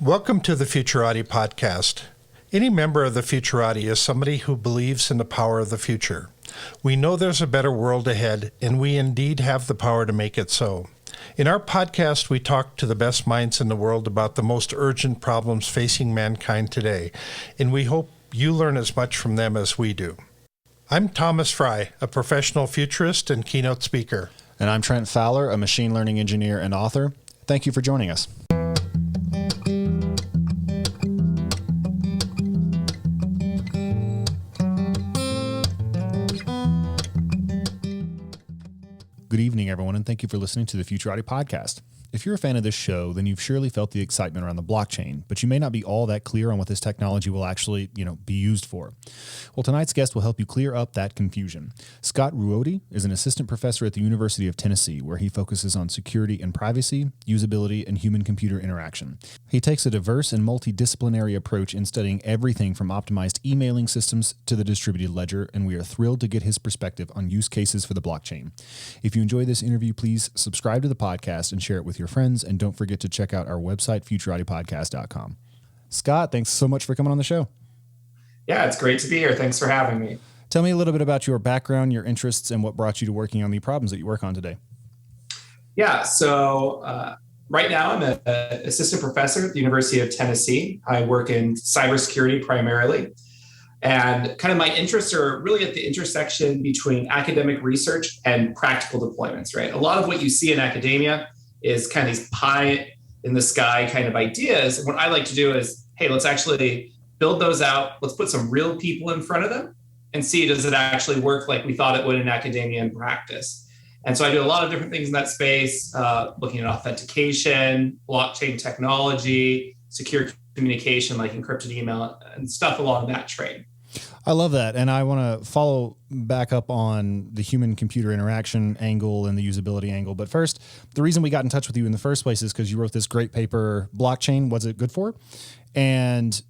Welcome to the Futurati podcast. Any member of the Futurati is somebody who believes in the power of the future. We know there's a better world ahead, and we indeed have the power to make it so. In our podcast, we talk to the best minds in the world about the most urgent problems facing mankind today, and we hope you learn as much from them as we do. I'm Thomas Fry, a professional futurist and keynote speaker. And I'm Trent Fowler, a machine learning engineer and author. Thank you for joining us. Good evening, everyone, and thank you for listening to the Futurati podcast. If you're a fan of this show, then you've surely felt the excitement around the blockchain, but you may not be all that clear on what this technology will actually, be used for. Well, tonight's guest will help you clear up that confusion. Scott Ruoti is an assistant professor at the University of Tennessee, where he focuses on security and privacy, usability, and human-computer interaction. He takes a diverse and multidisciplinary approach in studying everything from optimized emailing systems to the distributed ledger, and we are thrilled to get his perspective on use cases for the blockchain. If you enjoy this interview, please subscribe to the podcast and share it with your friends, and don't forget to check out our website, futuratipodcast.com. Scott, thanks so much for coming on the show. Yeah, it's great to be here. Thanks for having me. Tell me a little bit about your background, your interests, and what brought you to working on the problems that you work on today. Yeah, so right now I'm an assistant professor at the University of Tennessee. I work in cybersecurity primarily. And kind of my interests are really at the intersection between academic research and practical deployments, right? A lot of what you see in academia is kind of these pie in the sky kind of ideas. And what I like to do is, hey, let's actually build those out. Let's put some real people in front of them and see, does it actually work like we thought it would in academia and practice? And so I do a lot of different things in that space, looking at authentication, blockchain technology, secure communication like encrypted email and stuff along that train. I love that. And I want to follow back up on the human-computer interaction angle and the usability angle. But first, the reason we got in touch with you in the first place is because you wrote this great paper, Blockchain, What's It Good For? And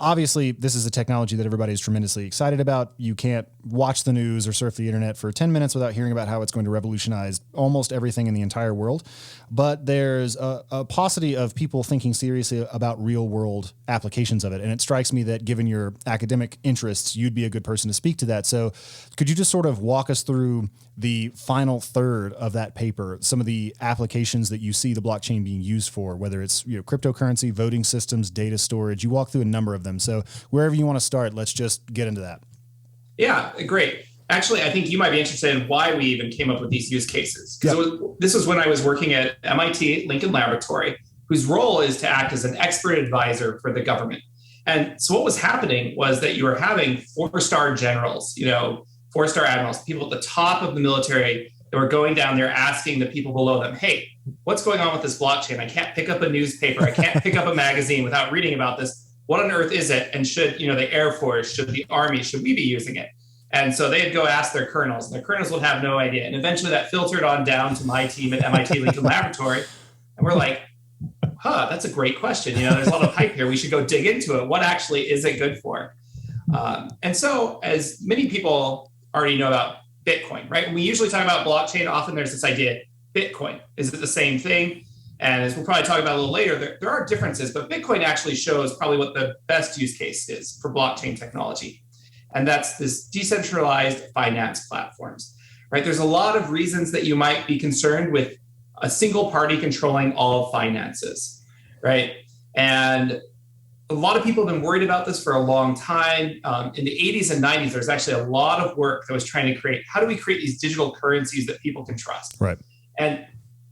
obviously, this is a technology that everybody is tremendously excited about. You can't watch the news or surf the internet for 10 minutes without hearing about how it's going to revolutionize almost everything in the entire world. But there's a paucity of people thinking seriously about real-world applications of it. And it strikes me that given your academic interests, you'd be a good person to speak to that. So could you just sort of walk us through the final third of that paper, some of the applications that you see the blockchain being used for, whether it's cryptocurrency, voting systems, data storage? You walk through a number of them. So wherever you want to start, let's just get into that. Yeah, great. Actually, I think you might be interested in why we even came up with these use cases. Because this was when I was working at MIT Lincoln Laboratory, whose role is to act as an expert advisor for the government. And so what was happening was that you were having four-star generals, four-star admirals, people at the top of the military that were going down there asking the people below them, hey, what's going on with this blockchain? I can't pick up a newspaper. I can't pick up a magazine without reading about this. What on earth is it? And should, the Air Force, should the Army, should we be using it? And so they'd go ask their colonels, and their colonels would have no idea. And eventually that filtered on down to my team at MIT Lincoln Laboratory. And we're like, that's a great question. There's a lot of hype here. We should go dig into it. What actually is it good for? And so as many people already know about Bitcoin, right? When we usually talk about blockchain, often there's this idea, Bitcoin, is it the same thing? And as we'll probably talk about a little later, there are differences, but Bitcoin actually shows probably what the best use case is for blockchain technology. And that's this decentralized finance platforms, right? There's a lot of reasons that you might be concerned with a single party controlling all finances, right? And a lot of people have been worried about this for a long time. In the 80s and 90s, there's actually a lot of work that was trying to create, how do we create these digital currencies that people can trust? Right. And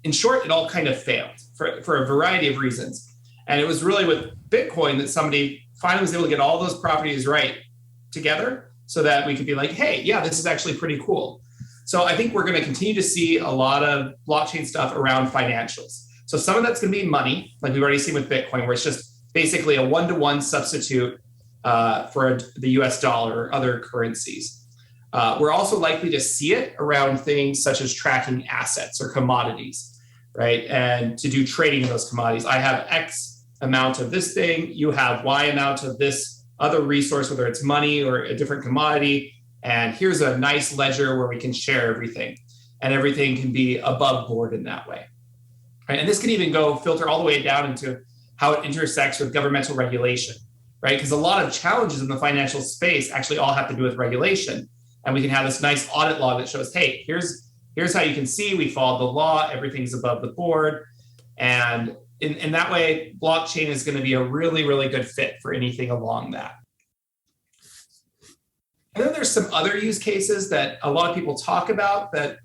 in short, it all kind of failed for a variety of reasons. And it was really with Bitcoin that somebody finally was able to get all those properties right together so that we could be like, hey, yeah, this is actually pretty cool. So I think we're going to continue to see a lot of blockchain stuff around financials. So some of that's going to be money, like we've already seen with Bitcoin, where it's just basically a one-to-one substitute for the US dollar or other currencies. We're also likely to see it around things such as tracking assets or commodities, right? And to do trading in those commodities. I have X amount of this thing, you have Y amount of this other resource, whether it's money or a different commodity. And here's a nice ledger where we can share everything. And everything can be above board in that way. Right? And this can even go filter all the way down into how it intersects with governmental regulation, right? Because a lot of challenges in the financial space actually all have to do with regulation. And we can have this nice audit log that shows, hey, here's how you can see we followed the law, everything's above the board. And in that way, blockchain is going to be a really, really good fit for anything along that. And then there's some other use cases that a lot of people talk about that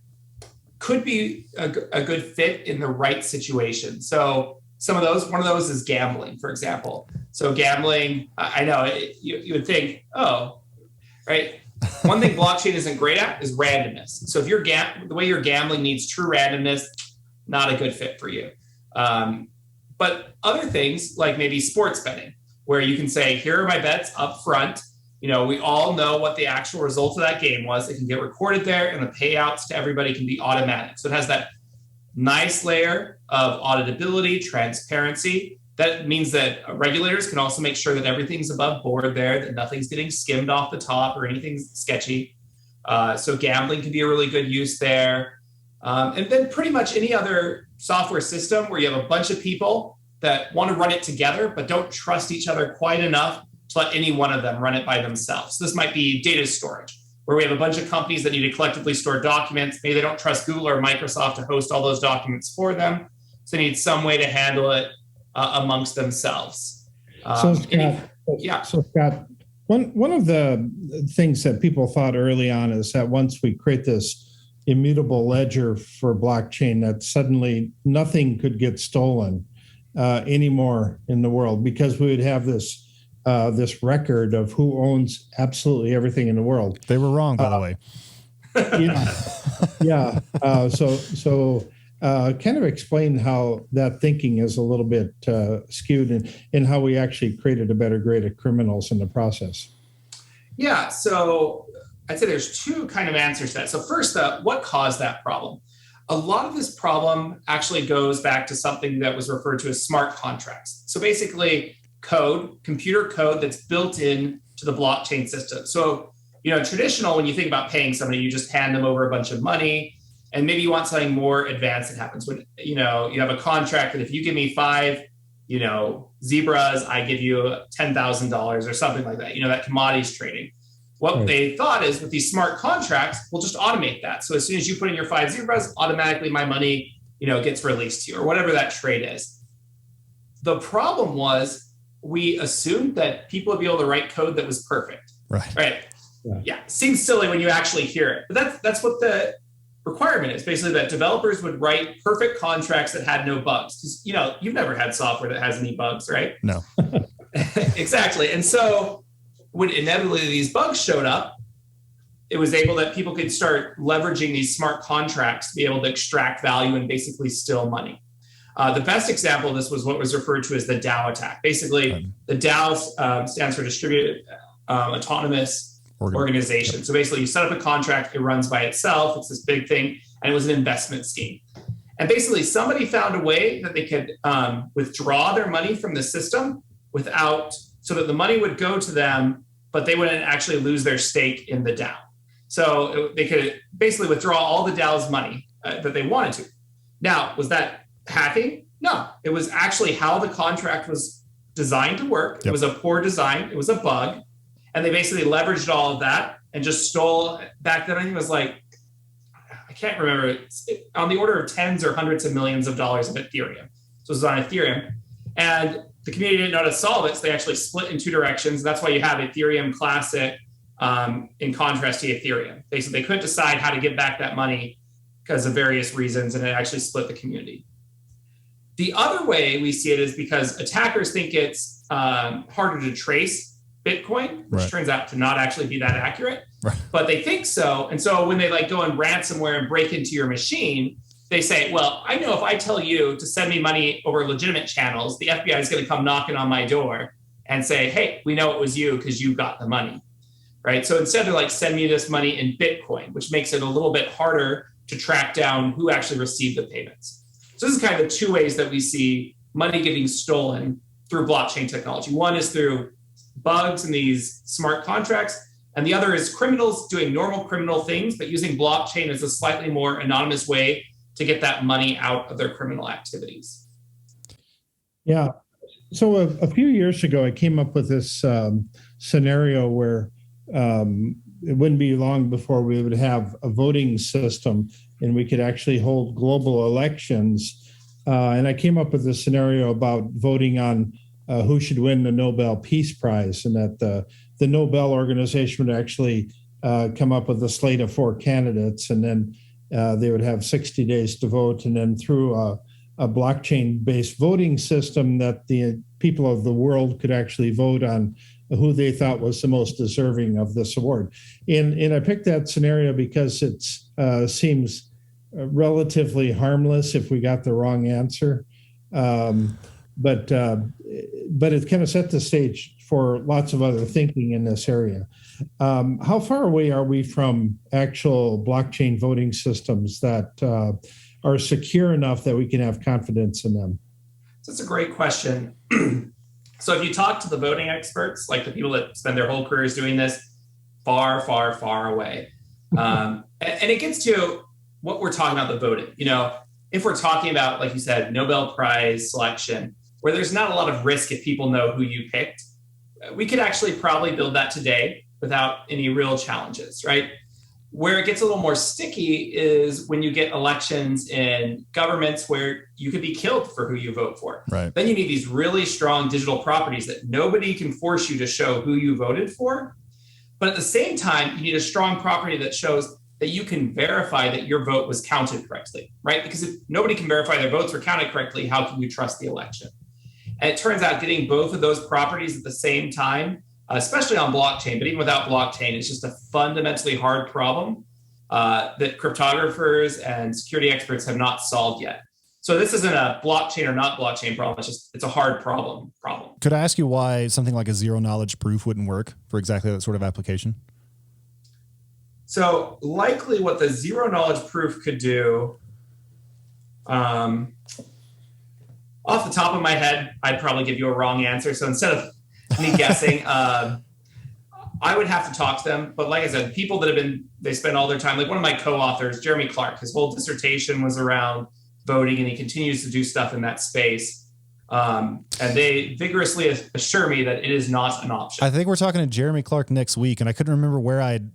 could be a good fit in the right situation. So one of those is gambling, for example. So gambling, I know you would think, oh, right. One thing blockchain isn't great at is randomness. So if the way you're gambling needs true randomness, not a good fit for you. But other things like maybe sports betting, where you can say, here are my bets up front. We all know what the actual result of that game was. It can get recorded there, and the payouts to everybody can be automatic. So it has that nice layer of auditability, transparency. That means that regulators can also make sure that everything's above board there, that nothing's getting skimmed off the top or anything sketchy. So gambling can be a really good use there. And then pretty much any other software system where you have a bunch of people that want to run it together, but don't trust each other quite enough to let any one of them run it by themselves. So this might be data storage, where we have a bunch of companies that need to collectively store documents. Maybe they don't trust Google or Microsoft to host all those documents for them. So they need some way to handle it amongst themselves. So Scott, one of the things that people thought early on is that once we create this immutable ledger for blockchain, that suddenly nothing could get stolen anymore in the world, because we would have this record of who owns absolutely everything in the world. They were wrong, by the way. Yeah. So kind of explain how that thinking is a little bit skewed and how we actually created a better grade of criminals in the process. Yeah. So I'd say there's two kind of answers to that. So first, what caused that problem? A lot of this problem actually goes back to something that was referred to as smart contracts. So basically computer code that's built in to the blockchain system. So, traditional, when you think about paying somebody, you just hand them over a bunch of money, and maybe you want something more advanced that happens when, you have a contract that if you give me 5, zebras, I give you $10,000 or something like that, that commodities trading. What they thought is with these smart contracts, we'll just automate that. So as soon as you put in your 5 zebras, automatically my money, gets released to you, or whatever that trade is. The problem was we assumed that people would be able to write code that was perfect. Right. Yeah. Seems silly when you actually hear it, but that's what the requirement is. Basically, that developers would write perfect contracts that had no bugs. Because, you've never had software that has any bugs, right? No. Exactly. And so when inevitably these bugs showed up, it was able that people could start leveraging these smart contracts to be able to extract value and basically steal money. The best example of this was what was referred to as the DAO attack. Basically, the DAO stands for Distributed Autonomous Organization. So basically, you set up a contract, it runs by itself. It's this big thing, and it was an investment scheme. And basically, somebody found a way that they could withdraw their money from the system so that the money would go to them, but they wouldn't actually lose their stake in the DAO. So they could basically withdraw all the DAO's money that they wanted to. Now, was that hacking? No, it was actually how the contract was designed to work. Yep. It was a poor design. It was a bug. And they basically leveraged all of that and just stole. Back then, I think it was like, I can't remember, on the order of tens or hundreds of millions of dollars of Ethereum. So it was on Ethereum. And the community didn't know how to solve it. So they actually split in two directions. That's why you have Ethereum Classic in contrast to Ethereum. Basically, they couldn't decide how to get back that money because of various reasons, and it actually split the community. The other way we see it is because attackers think it's harder to trace Bitcoin, which turns out to not actually be that accurate, but they think so. And so when they go and ransomware and break into your machine, they say, well, I know if I tell you to send me money over legitimate channels, the FBI is going to come knocking on my door and say, hey, we know it was you because you got the money, right? So instead they're send me this money in Bitcoin, which makes it a little bit harder to track down who actually received the payments. So this is kind of the two ways that we see money getting stolen through blockchain technology. One is through bugs in these smart contracts, and the other is criminals doing normal criminal things, but using blockchain as a slightly more anonymous way to get that money out of their criminal activities. Yeah. So a few years ago, I came up with this scenario where it wouldn't be long before we would have a voting system and we could actually hold global elections. And I came up with a scenario about voting on who should win the Nobel Peace Prize, and that the Nobel organization would actually come up with a slate of 4 candidates, and then they would have 60 days to vote, and then through a blockchain-based voting system that the people of the world could actually vote on who they thought was the most deserving of this award. And I picked that scenario because it seems relatively harmless if we got the wrong answer. But it kind of set the stage for lots of other thinking in this area. How far away are we from actual blockchain voting systems that are secure enough that we can have confidence in them? That's a great question. So if you talk to the voting experts, like the people that spend their whole careers doing this, far, far, far away. And it gets to what we're talking about, the voting. If we're talking about, like you said, Nobel Prize selection, where there's not a lot of risk if people know who you picked, we could actually probably build that today without any real challenges, right? Where it gets a little more sticky is when you get elections in governments where you could be killed for who you vote for. Right. Then you need these really strong digital properties that nobody can force you to show who you voted for. But at the same time, you need a strong property that shows that you can verify that your vote was counted correctly, right? Because if nobody can verify their votes were counted correctly, how can you trust the election? And it turns out getting both of those properties at the same time, especially on blockchain, but even without blockchain, it's just a fundamentally hard problem that cryptographers and security experts have not solved yet. So this isn't a blockchain or not blockchain problem. It's a hard problem. Could I ask you why something like a zero knowledge proof wouldn't work for exactly that sort of application? So likely what the zero knowledge proof could do, off the top of my head, I'd probably give you a wrong answer. So instead of me guessing, I would have to talk to them. But like I said, people that they spend all their time, like one of my co-authors, Jeremy Clark, his whole dissertation was around voting, and he continues to do stuff in that space. And they vigorously assure me that it is not an option. I think we're talking to Jeremy Clark next week, and I couldn't remember where I'd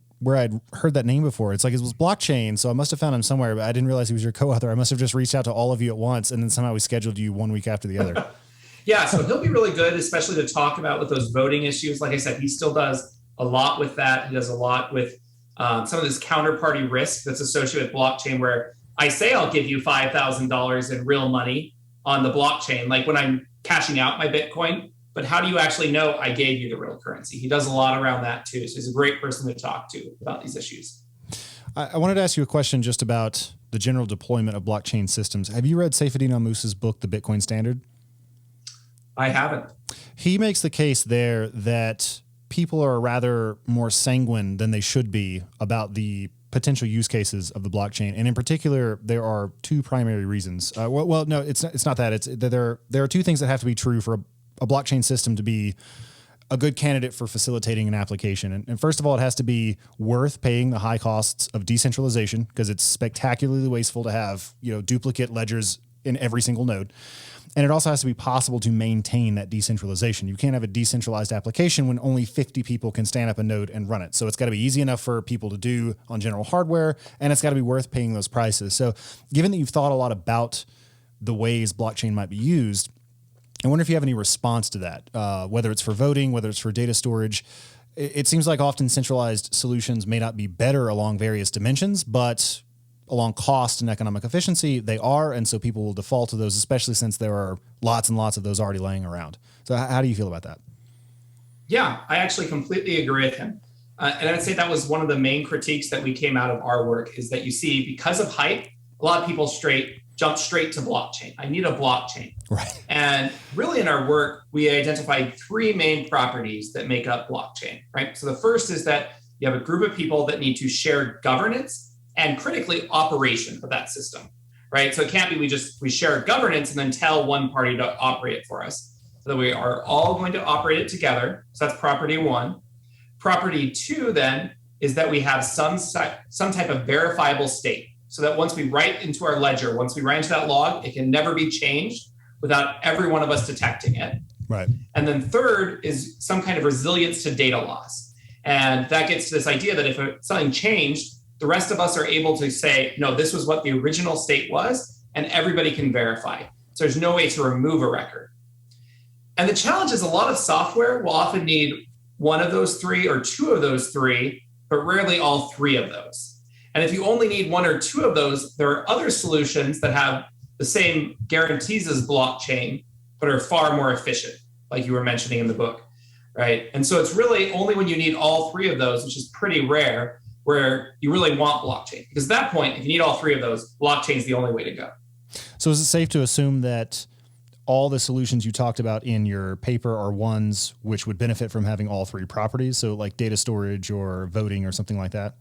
heard that name before. It's like it was blockchain, so I must have found him somewhere, but I didn't realize he was your co-author. I must have just reached out to all of you at once, and then somehow we scheduled you one week after the other. Yeah, so he'll be really good, especially to talk about with those voting issues. Like I said, he still does a lot with that. He does a lot with some of this counterparty risk that's associated with blockchain, where I say I'll give you $5,000 in real money on the blockchain, like when I'm cashing out my Bitcoin, but how do you actually know I gave you the real currency? He does a lot around that too. So he's a great person to talk to about these issues. I wanted to ask you a question just about the general deployment of blockchain systems. Have you read Saifedean Al-Musa's book, The Bitcoin Standard? I haven't. He makes the case there that people are rather more sanguine than they should be about the potential use cases of the blockchain. And in particular, there are 2 primary reasons. No, it's not that. It's that there are 2 things that have to be true for a blockchain system to be a good candidate for facilitating an application. And first of all, it has to be worth paying the high costs of decentralization, because it's spectacularly wasteful to have, duplicate ledgers in every single node. And it also has to be possible to maintain that decentralization. You can't have a decentralized application when only 50 people can stand up a node and run it. So it's got to be easy enough for people to do on general hardware, and it's got to be worth paying those prices. So given that you've thought a lot about the ways blockchain might be used, I wonder if you have any response to that, whether it's for voting, whether it's for data storage. It seems like often centralized solutions may not be better along various dimensions, but along cost and economic efficiency, they are, and so people will default to those, especially since there are lots and lots of those already laying around. So how do you feel about that? Yeah, I actually completely agree with him. And I'd say that was one of the main critiques that we came out of our work, is that you see, because of hype, a lot of people jump straight to blockchain. I need a blockchain. Right. And really in our work, we identified 3 main properties that make up blockchain, right? So the first is that you have a group of people that need to share governance and critically operation of that system, right? So it can't be we share governance and then tell one party to operate it for us. So that we are all going to operate it together. So that's property 1. Property 2 then is that we have some type of verifiable state, so that once we write into our ledger, once we write into that log, it can never be changed without every one of us detecting it. Right. And then third is some kind of resilience to data loss. And that gets to this idea that if something changed, the rest of us are able to say, no, this was what the original state was, and everybody can verify. So there's no way to remove a record. And the challenge is a lot of software will often need one of those three or two of those three, but rarely all three of those. And if you only need one or two of those, there are other solutions that have the same guarantees as blockchain, but are far more efficient, like you were mentioning in the book, right? And so it's really only when you need all three of those, which is pretty rare, where you really want blockchain. Because at that point, if you need all three of those, blockchain is the only way to go. So is it safe to assume that all the solutions you talked about in your paper are ones which would benefit from having all three properties? So like data storage or voting or something like that?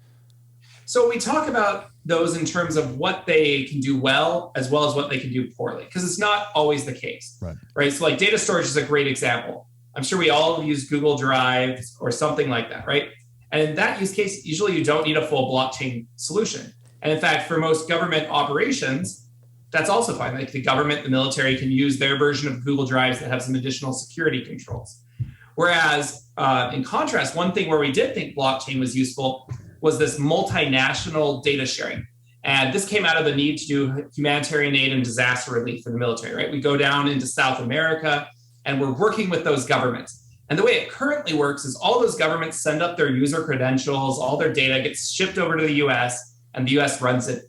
So we talk about those in terms of what they can do well as what they can do poorly, because it's not always the case, right? So like data storage is a great example. I'm sure we all use Google Drive or something like that, right? And in that use case, usually you don't need a full blockchain solution. And in fact, for most government operations, that's also fine. Like the government, the military can use their version of Google Drives that have some additional security controls. Whereas in contrast, one thing where we did think blockchain was useful was this multinational data sharing. And this came out of the need to do humanitarian aid and disaster relief for the military, right? We go down into South America and we're working with those governments. And the way it currently works is all those governments send up their user credentials, all their data gets shipped over to the US, and the US runs it.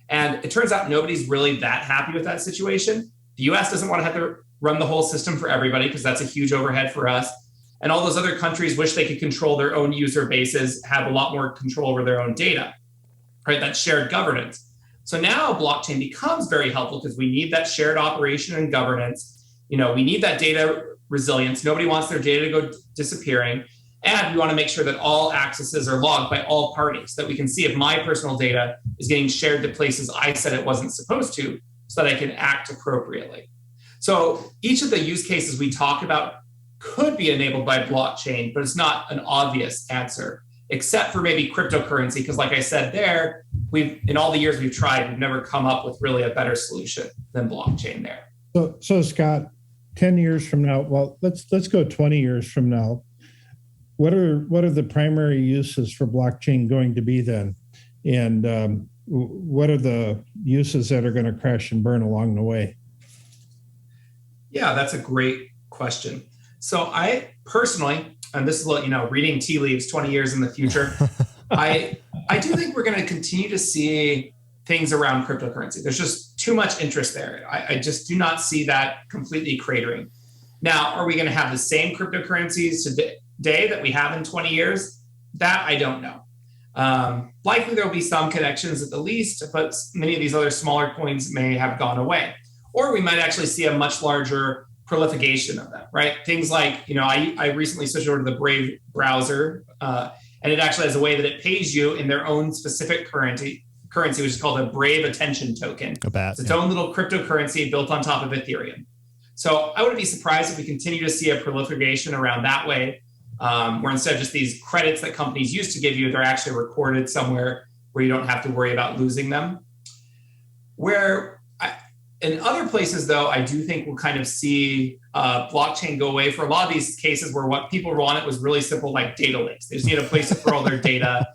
And it turns out nobody's really that happy with that situation. The US doesn't want to have to run the whole system for everybody because that's a huge overhead for us. And all those other countries wish they could control their own user bases, have a lot more control over their own data, right? That shared governance. So now blockchain becomes very helpful because we need that shared operation and governance. You know, we need that data resilience. Nobody wants their data to go disappearing. And we want to make sure that all accesses are logged by all parties, so that we can see if my personal data is getting shared to places I said it wasn't supposed to, so that I can act appropriately. So each of the use cases we talk about could be enabled by blockchain, but it's not an obvious answer, except for maybe cryptocurrency, because like I said there, in all the years we've tried, we've never come up with really a better solution than blockchain there. So Scott, 10 years from now, well, let's go 20 years from now. What are the primary uses for blockchain going to be then? And what are the uses that are going to crash and burn along the way? Yeah, that's a great question. So I personally, and this is reading tea leaves 20 years in the future, I do think we're going to continue to see things around cryptocurrency. There's just too much interest there. I just do not see that completely cratering. Now, are we going to have the same cryptocurrencies today that we have in 20 years? That I don't know. Likely there will be some connections at the least, but many of these other smaller coins may have gone away. Or we might actually see a much larger proliferation of them, right? Things like, I recently switched over to the Brave browser, and it actually has a way that it pays you in their own specific currency, which is called a Brave Attention Token. It's its own little cryptocurrency built on top of Ethereum. So I wouldn't be surprised if we continue to see a proliferation around that way, where instead of just these credits that companies used to give you, they're actually recorded somewhere where you don't have to worry about losing them. In other places, though, I do think we'll kind of see blockchain go away for a lot of these cases where what people wanted was really simple, like data lakes. They just need a place to throw all their data,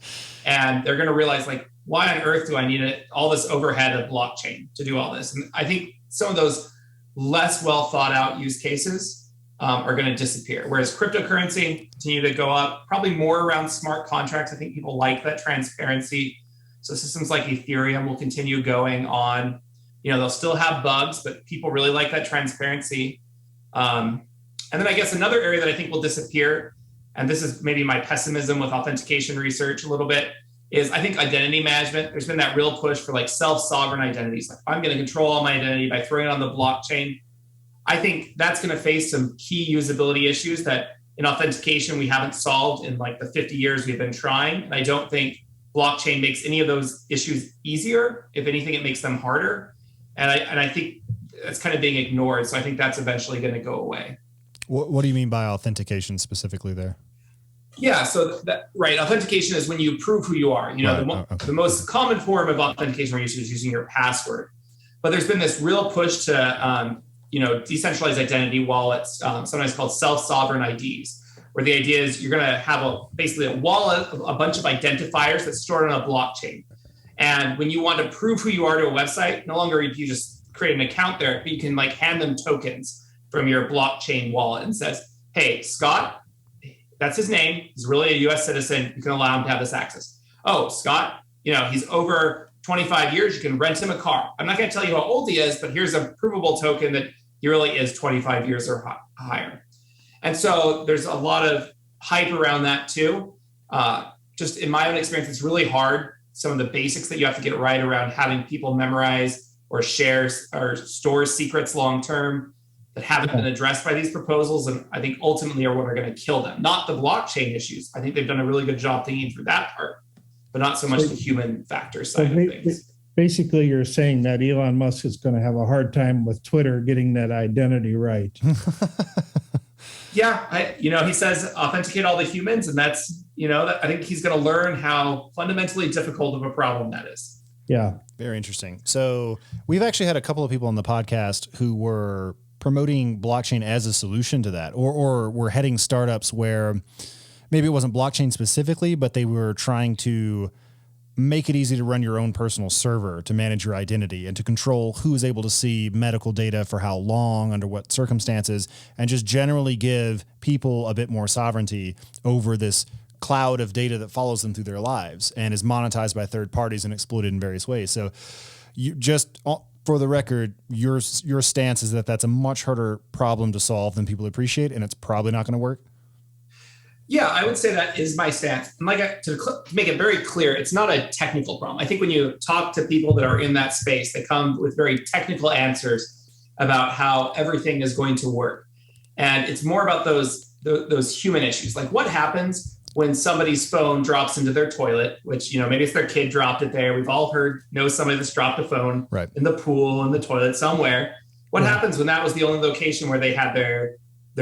and they're going to realize, like, why on earth do I need all this overhead of blockchain to do all this? And I think some of those less well thought out use cases are going to disappear. Whereas cryptocurrency continue to go up, probably more around smart contracts. I think people like that transparency. So systems like Ethereum will continue going on. They'll still have bugs, but people really like that transparency. And then I guess another area that I think will disappear, and this is maybe my pessimism with authentication research a little bit, is I think identity management. There's been that real push for like self-sovereign identities. Like I'm going to control all my identity by throwing it on the blockchain. I think that's going to face some key usability issues that in authentication we haven't solved in like the 50 years we've been trying. And I don't think blockchain makes any of those issues easier. If anything, it makes them harder. And I think that's kind of being ignored. So I think that's eventually going to go away. What do you mean by authentication specifically there? Yeah, so right. Authentication is when you prove who you are. The most common form of authentication we're using is using your password. But there's been this real push to, decentralized identity wallets, sometimes called self-sovereign IDs, where the idea is you're going to have basically a wallet of a bunch of identifiers that's stored on a blockchain. And when you want to prove who you are to a website, no longer do you just create an account there, but you can hand them tokens from your blockchain wallet and says, hey, Scott, that's his name. He's really a US citizen. You can allow him to have this access. Oh, Scott, he's over 25 years. You can rent him a car. I'm not going to tell you how old he is, but here's a provable token that he really is 25 years or higher. And so there's a lot of hype around that too. Just in my own experience, it's really hard. Some of the basics that you have to get right around having people memorize or share or store secrets long-term that haven't been addressed by these proposals. And I think ultimately are what are going to kill them, not the blockchain issues. I think they've done a really good job thinking through that part, but not so much the human factor side of things. Basically, you're saying that Elon Musk is going to have a hard time with Twitter getting that identity right. Yeah, he says authenticate all the humans, and that's, I think he's going to learn how fundamentally difficult of a problem that is. Yeah. Very interesting. So we've actually had a couple of people on the podcast who were promoting blockchain as a solution to that, or were heading startups where maybe it wasn't blockchain specifically, but they were trying to make it easy to run your own personal server to manage your identity and to control who is able to see medical data for how long, under what circumstances, and just generally give people a bit more sovereignty over this cloud of data that follows them through their lives and is monetized by third parties and exploited in various ways. So you just, for the record, your stance is that that's a much harder problem to solve than people appreciate, and it's probably not going to work. Yeah, I would say that is my stance. And to make it very clear, it's not a technical problem. I think when you talk to people that are in that space, they come with very technical answers about how everything is going to work. And it's more about those human issues. Like what happens when somebody's phone drops into their toilet, which, maybe it's their kid dropped it there. We've all know somebody that's dropped a phone in the pool, in the toilet somewhere. What happens when that was the only location where they had their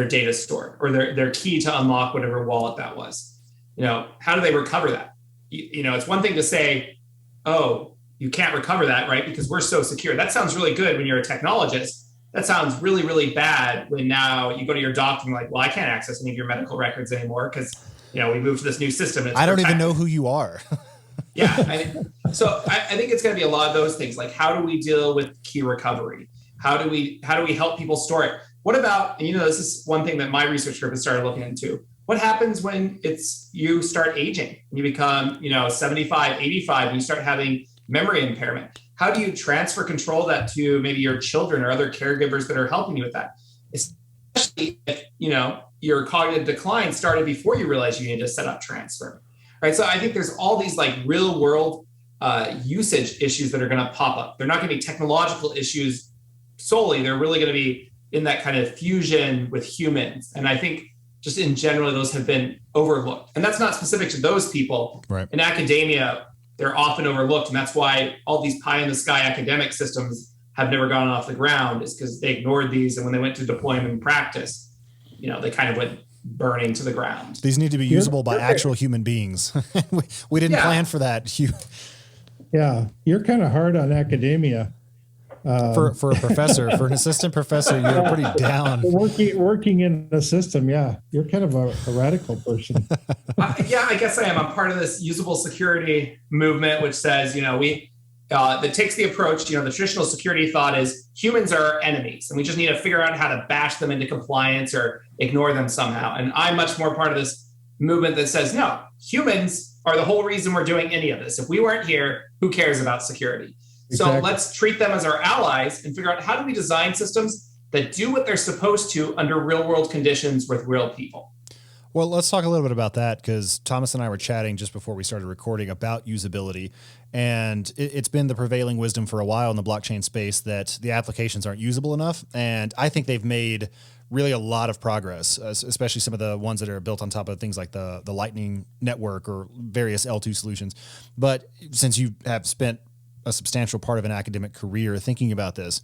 data stored, or their key to unlock whatever wallet that was? How do they recover that? It's one thing to say, oh, you can't recover that, right? Because we're so secure. That sounds really good when you're a technologist. That sounds really, really bad when now you go to your doctor and you're like, well, I can't access any of your medical records anymore because, we moved to this new system. I don't even know who you are. Yeah. So I think it's going to be a lot of those things. Like, how do we deal with key recovery? How do we help people store it? What about, and this is one thing that my research group has started looking into. What happens when you start aging and you become, 75, 85, and you start having memory impairment? How do you transfer control of that to maybe your children or other caregivers that are helping you with that? Especially if, your cognitive decline started before you realized you need to set up transfer, right? So I think there's all these real world usage issues that are going to pop up. They're not going to be technological issues solely. They're really going to be in that kind of fusion with humans. And I think just in general, those have been overlooked. And that's not specific to those people. Right. In academia, they're often overlooked. And that's why all these pie in the sky academic systems have never gone off the ground, is because they ignored these. And when they went to deploy them in practice, they kind of went burning to the ground. These need to be usable by actual human beings. we didn't plan for that. Yeah, you're kind of hard on academia. For a professor, for an assistant professor, you're pretty down. Working in the system, yeah. You're kind of a radical person. Yeah, I guess I am. I'm part of this usable security movement, which says, that takes the approach, the traditional security thought is humans are our enemies, and we just need to figure out how to bash them into compliance or ignore them somehow. And I'm much more part of this movement that says, no, humans are the whole reason we're doing any of this. If we weren't here, who cares about security? Exactly. So let's treat them as our allies and figure out, how do we design systems that do what they're supposed to under real world conditions with real people? Well, let's talk a little bit about that, because Thomas and I were chatting just before we started recording about usability. And it's been the prevailing wisdom for a while in the blockchain space that the applications aren't usable enough. And I think they've made really a lot of progress, especially some of the ones that are built on top of things like the Lightning Network or various L2 solutions. But since you have spent a substantial part of an academic career thinking about this,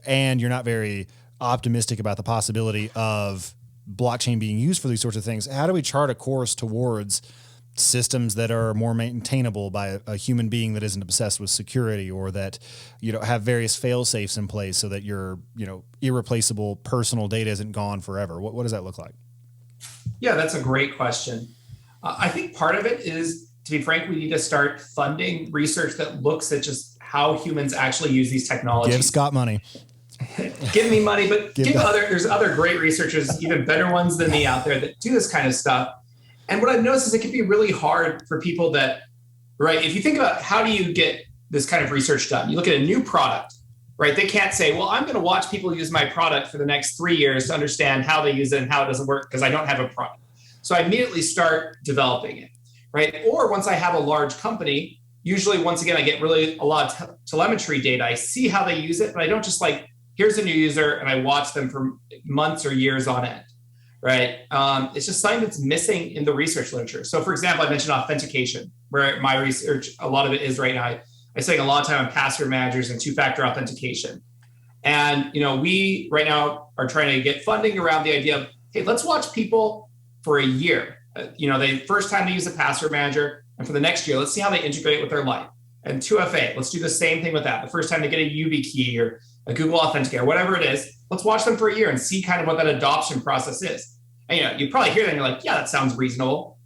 and you're not very optimistic about the possibility of blockchain being used for these sorts of things, how do we chart a course towards systems that are more maintainable by a human being that isn't obsessed with security, or that, have various fail safes in place so that your, irreplaceable personal data isn't gone forever? What does that look like? Yeah, that's a great question. I think part of it is, to be frank, we need to start funding research that looks at just how humans actually use these technologies. Give Scott money. Give me money, but there's other great researchers, even better ones than me out there, that do this kind of stuff. And what I've noticed is it can be really hard for people that, right, if you think about how do you get this kind of research done, you look at a new product, right? They can't say, well, I'm going to watch people use my product for the next 3 years to understand how they use it and how it doesn't work because I don't have a product. So I immediately start developing it, right? Or once I have a large company, usually, once again, I get really a lot of telemetry data. I see how they use it, but I don't just like, here's a new user and I watch them for months or years on end. Right. It's just something that's missing in the research literature. So, for example, I mentioned authentication, where my research, a lot of it is right now. I spend a lot of time on password managers and two-factor authentication. And, we right now are trying to get funding around the idea of, hey, let's watch people for a year. The first time they use a password manager, and for the next year, let's see how they integrate with their life. And 2FA, let's do the same thing with that. The first time they get a YubiKey or a Google Authenticator, whatever it is, let's watch them for a year and see kind of what that adoption process is. And you probably hear that and you're like, yeah, that sounds reasonable.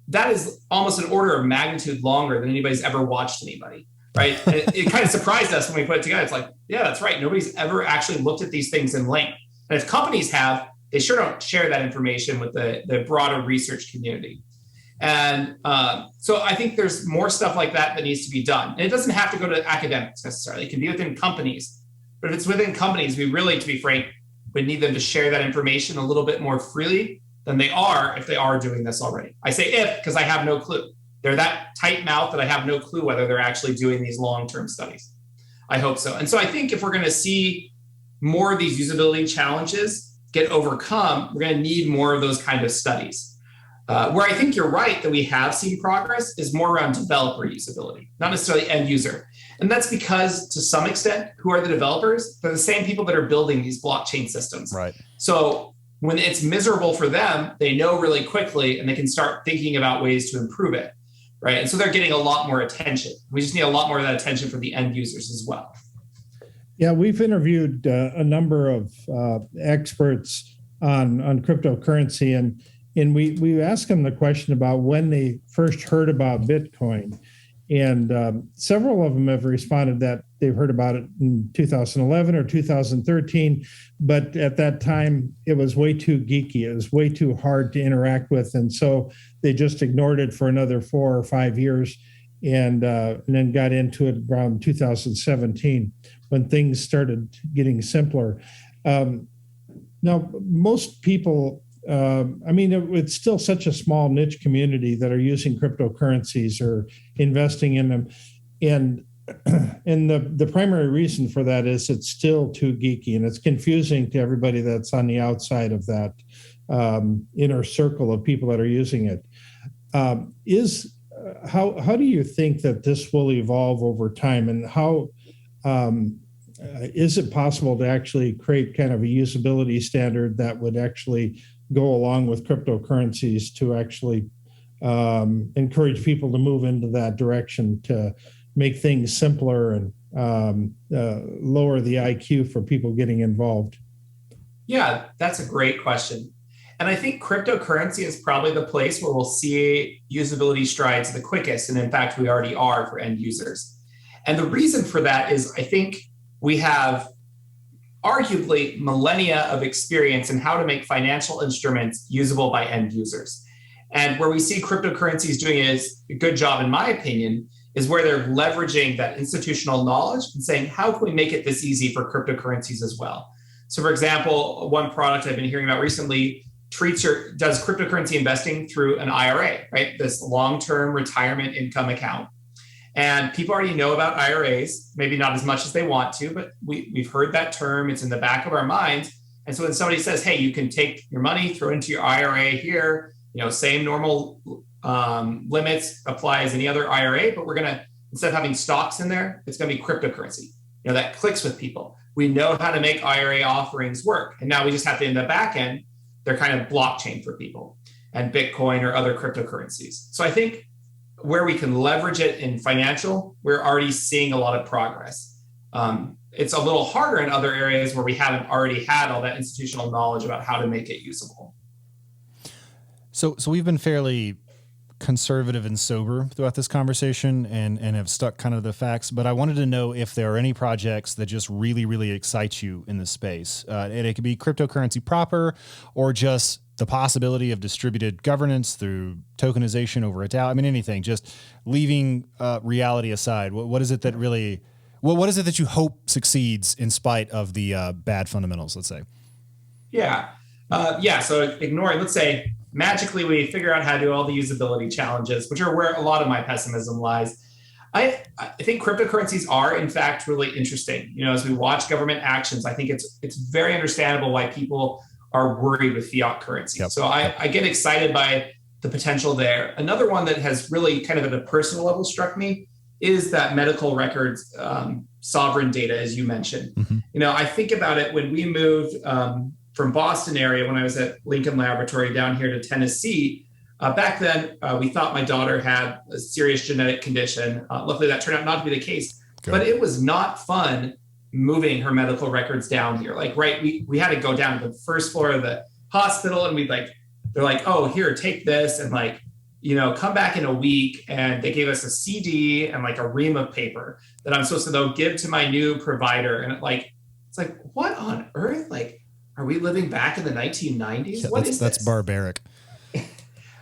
That is almost an order of magnitude longer than anybody's ever watched anybody, right? And it kind of surprised us when we put it together. It's like, yeah, that's right. Nobody's ever actually looked at these things in length. And if companies have, they sure don't share that information with the broader research community. And so I think there's more stuff like that needs to be done. And it doesn't have to go to academics necessarily. It can be within companies. But if it's within companies, we really, to be frank, would need them to share that information a little bit more freely than they are if they are doing this already. I say if, because I have no clue. They're that tight mouth that I have no clue whether they're actually doing these long-term studies. I hope so. And so I think if we're going to see more of these usability challenges get overcome, we're going to need more of those kind of studies. Where I think you're right that we have seen progress is more around developer usability, not necessarily end user. And that's because, to some extent, who are the developers? They're the same people that are building these blockchain systems. Right. So when it's miserable for them, they know really quickly and they can start thinking about ways to improve it. Right. And so they're getting a lot more attention. We just need a lot more of that attention from the end users as well. Yeah, we've interviewed a number of experts on cryptocurrency, and we asked them the question about when they first heard about Bitcoin. And several of them have responded that they've heard about it in 2011 or 2013, but at that time it was way too geeky. It was way too hard to interact with, and so they just ignored it for another 4 or 5 years, and then got into it around 2017 when things started getting simpler. Now, most people. It's still such a small niche community that are using cryptocurrencies or investing in them. And the primary reason for that is it's still too geeky and it's confusing to everybody that's on the outside of that inner circle of people that are using it. How do you think that this will evolve over time, and how is it possible to actually create kind of a usability standard that would actually go along with cryptocurrencies to actually encourage people to move into that direction, to make things simpler and lower the IQ for people getting involved? Yeah, that's a great question. And I think cryptocurrency is probably the place where we'll see usability strides the quickest. And in fact, we already are for end users. And the reason for that is I think we have arguably millennia of experience in how to make financial instruments usable by end users. And where we see cryptocurrencies doing a good job, in my opinion, is where they're leveraging that institutional knowledge and saying, how can we make it this easy for cryptocurrencies as well? So for example, one product I've been hearing about recently does cryptocurrency investing through an IRA, right? This long-term retirement income account. And people already know about IRAs, maybe not as much as they want to, but we've heard that term. It's in the back of our minds. And so when somebody says, hey, you can take your money, throw it into your IRA here, same normal limits apply as any other IRA, but we're going to, instead of having stocks in there, it's going to be cryptocurrency. That clicks with people. We know how to make IRA offerings work. And now we just have to, in the back end, they're kind of blockchain for people. and Bitcoin or other cryptocurrencies. So I think where we can leverage it in financial, we're already seeing a lot of progress. It's a little harder in other areas where we haven't already had all that institutional knowledge about how to make it usable. So we've been fairly conservative and sober throughout this conversation and have stuck kind of the facts, but I wanted to know if there are any projects that just really, really excite you in this space. And it could be cryptocurrency proper or just the possibility of distributed governance through tokenization over a DAO. I mean, anything, just leaving reality aside. What is it that really, what is it that you hope succeeds in spite of the bad fundamentals, let's say? Yeah. So ignoring, let's say, magically we figure out how to do all the usability challenges, which are where a lot of my pessimism lies. I think cryptocurrencies are, in fact, really interesting. You know, as we watch government actions, I think it's very understandable why people are worried with fiat currency. Yep. So I get excited by the potential there. Another one that has really kind of at a personal level struck me is that medical records sovereign data, as you mentioned. Mm-hmm. You know, I think about it when we moved from Boston area, when I was at Lincoln Laboratory down here to Tennessee. Back then, we thought my daughter had a serious genetic condition. Luckily, that turned out not to be the case. Good. But it was not fun moving her medical records down here. Like, right, we had to go down to the first floor of the hospital, and they're like, oh, here, take this, and like, you know, come back in a week. And they gave us a CD and like a ream of paper that I'm supposed to though give to my new provider. And it's like, what on earth? Like, are we living back in the 1990s? Yeah, that's barbaric.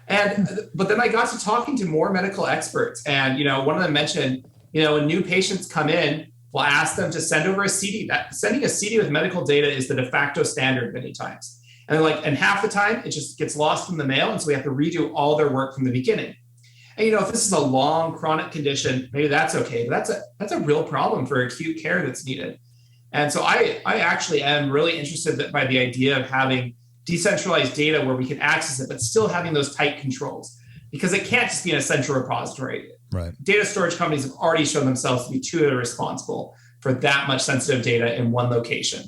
But then I got to talking to more medical experts, and you know, one of them mentioned, you know, when new patients come in, we'll ask them to send over a CD. Sending a CD with medical data is the de facto standard many times, and they're like, and half the time it just gets lost in the mail, and so we have to redo all their work from the beginning. And you know, if this is a long chronic condition, maybe that's okay, but that's a real problem for acute care that's needed. And so I actually am really interested by the idea of having decentralized data where we can access it, but still having those tight controls, because it can't just be in a central repository. Right. Data storage companies have already shown themselves to be too irresponsible for that much sensitive data in one location.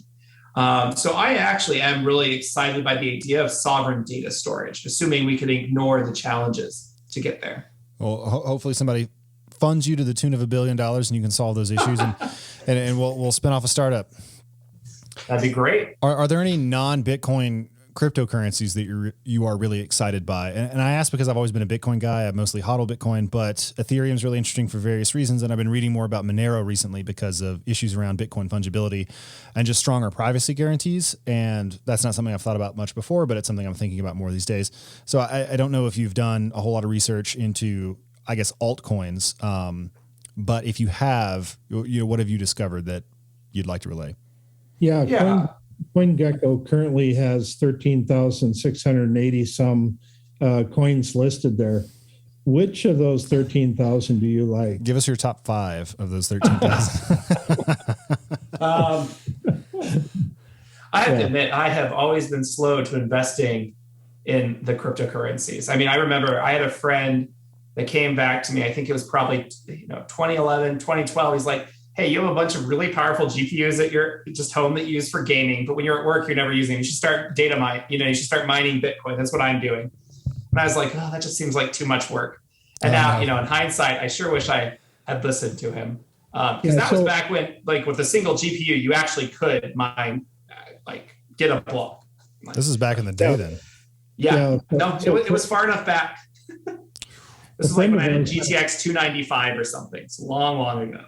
So I actually am really excited by the idea of sovereign data storage, assuming we can ignore the challenges to get there. Well, hopefully somebody funds you to the tune of $1 billion and you can solve those issues and we'll spin off a startup. That'd be great. Are there any non-Bitcoin cryptocurrencies that you are really excited by? And I ask because I've always been a Bitcoin guy. I've mostly hodled Bitcoin, but Ethereum is really interesting for various reasons. And I've been reading more about Monero recently because of issues around Bitcoin fungibility and just stronger privacy guarantees. And that's not something I've thought about much before, but it's something I'm thinking about more these days. So I don't know if you've done a whole lot of research into, I guess, altcoins. But if you have, you know, what have you discovered that you'd like to relay? Yeah. CoinGecko currently has 13,680 some coins listed there. Which of those 13,000 do you like? Give us your top 5 of those 13,000. I have to admit, I have always been slow to investing in the cryptocurrencies. I mean, I remember I had a friend that came back to me, I think it was probably 2011, 2012. He's like, hey, you have a bunch of really powerful GPUs at your just home that you use for gaming, but when you're at work, you're never using them. You should start data mine. You should start mining Bitcoin. That's what I'm doing. And I was like, oh, that just seems like too much work. And now, in hindsight, I sure wish I had listened to him. Because that was back when, like, with a single GPU, you actually could mine, get a block. This is back in the day then. Yeah. No, it was far enough back. This is like when I had a GTX 295 or something. It's long, long ago.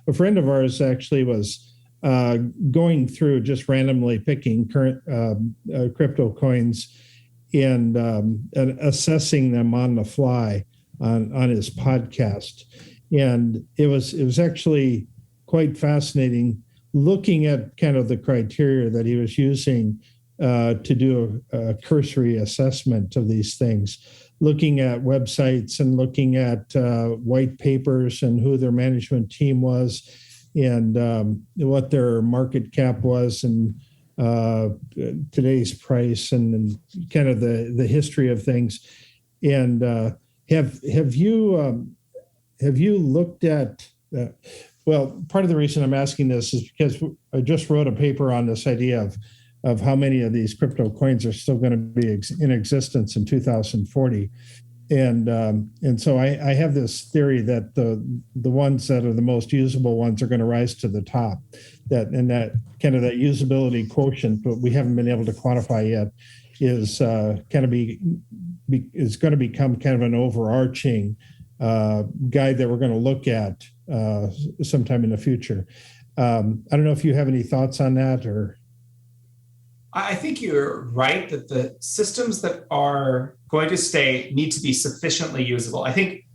A friend of ours actually was going through just randomly picking current crypto coins and assessing them on the fly on his podcast. And it was actually quite fascinating looking at kind of the criteria that he was using to do a cursory assessment of these things, looking at websites and looking at white papers and who their management team was and what their market cap was and today's price and kind of the history of things. And have you looked at well, part of the reason I'm asking this is because I just wrote a paper on this idea of of how many of these crypto coins are still going to be in existence in 2040. And so I have this theory that the ones that are the most usable ones are going to rise to the top. That kind of that usability quotient, but we haven't been able to quantify yet, is going to become kind of an overarching guide that we're going to look at sometime in the future. I don't know if you have any thoughts on that, or. I think you're right that the systems that are going to stay need to be sufficiently usable. I think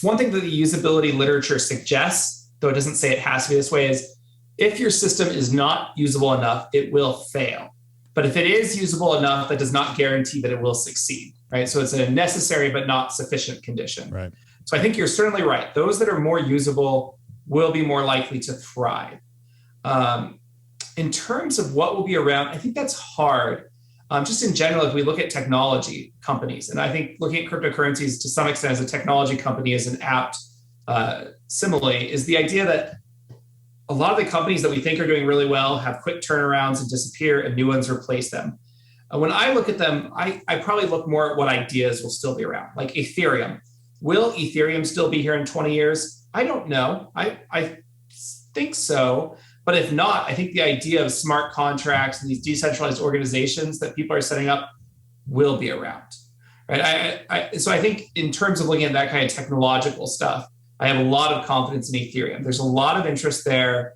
one thing that the usability literature suggests, though it doesn't say it has to be this way, is if your system is not usable enough, it will fail. But if it is usable enough, that does not guarantee that it will succeed, right? So it's a necessary but not sufficient condition. Right. So I think you're certainly right. Those that are more usable will be more likely to thrive. In terms of what will be around, I think that's hard. Just in general, if we look at technology companies, and I think looking at cryptocurrencies to some extent as a technology company is an apt simile, is the idea that a lot of the companies that we think are doing really well have quick turnarounds and disappear and new ones replace them. When I look at them, I probably look more at what ideas will still be around, like Ethereum. Will Ethereum still be here in 20 years? I don't know. I think so. But if not, I think the idea of smart contracts and these decentralized organizations that people are setting up will be around, right? So I think in terms of looking at that kind of technological stuff, I have a lot of confidence in Ethereum. There's a lot of interest there.